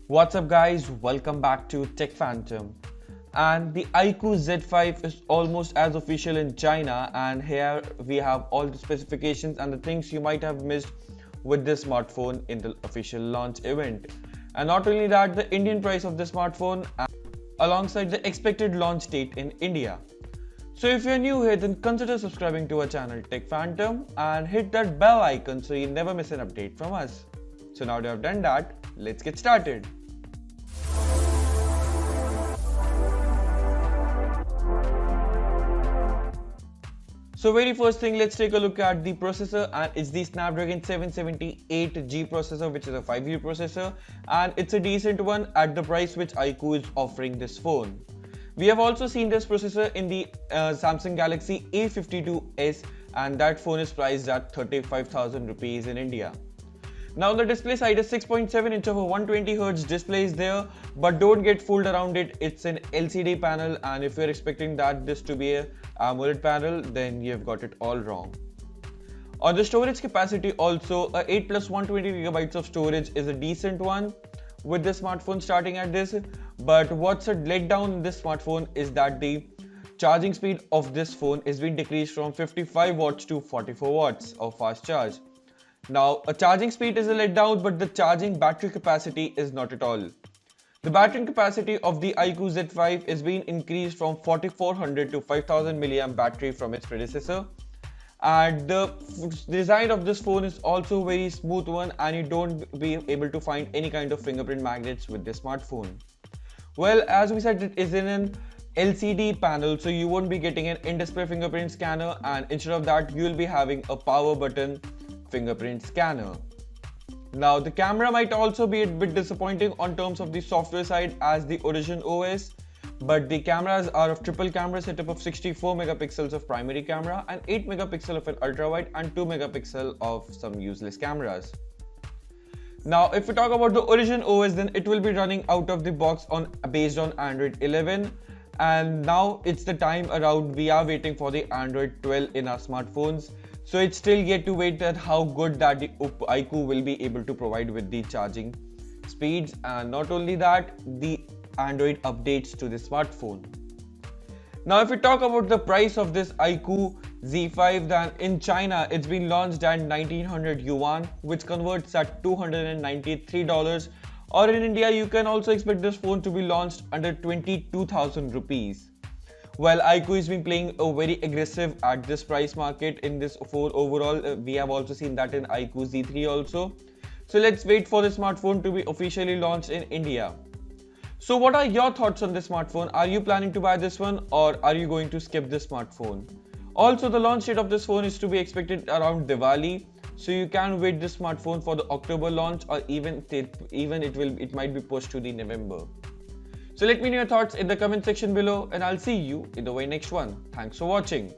What's up guys, welcome back to Tech Phantom. And the iQOO Z5 is almost as official in China, and here we have all the specifications and the things you might have missed with this smartphone in the official launch event. And not only that, the Indian price of the smartphone alongside the expected launch date in India. So if you're new here, then consider subscribing to our channel Tech Phantom and hit that bell icon so you never miss an update from us. So now that I've done that, let's get started. So very first thing, let's take a look at the processor, and it's the Snapdragon 778G processor, which is a 5G processor, and it's a decent one at the price which iQOO is offering this phone. We have also seen this processor in the Samsung Galaxy A52s, and that phone is priced at 35,000 rupees in India. Now the display side is 6.7 inch of a 120Hz display is there, but don't get fooled around it. It's an LCD panel, and if you're expecting this to be a Amoled panel, then you've got it all wrong. On the storage capacity also, a 8 plus 120GB of storage is a decent one with this smartphone starting at this, but what's a letdown in this smartphone is that the charging speed of this phone is being decreased from 55 watts to 44 watts of fast charge. Now, a charging speed is a letdown, but the charging battery capacity is not at all. The battery capacity of the iQOO Z5 is being increased from 4400 to 5000 mAh battery from its predecessor. And the design of this phone is also very smooth one, and you don't be able to find any kind of fingerprint magnets with this smartphone. Well, as we said, it is in an LCD panel, so you won't be getting an in-display fingerprint scanner, and instead of that, you will be having a power button fingerprint scanner. Now the camera might also be a bit disappointing on terms of the software side as the Origin OS, but the cameras are of triple camera setup of 64 megapixels of primary camera and 8 megapixel of an ultra wide and 2 megapixel of some useless cameras. Now if we talk about the Origin OS, then it will be running out of the box based on Android 11, and now it's the time around we are waiting for the Android 12 in our smartphones. So it's still yet to wait at how good that the iQOO will be able to provide with the charging speeds, and not only that, the Android updates to the smartphone. Now if we talk about the price of this iQOO Z5, then in China it's been launched at 1900 yuan, which converts at $293, or in India you can also expect this phone to be launched under 22,000 rupees. Well, iQOO has been playing a very aggressive at this price market in this phone overall. We have also seen that in iQOO Z3 also. So let's wait for the smartphone to be officially launched in India. So what are your thoughts on this smartphone? Are you planning to buy this one, or are you going to skip this smartphone? Also, the launch date of this phone is to be expected around Diwali, so you can wait this smartphone for the October launch, or even it might be pushed to the November. So let me know your thoughts in the comment section below, and I'll see you in the very next one. Thanks for watching.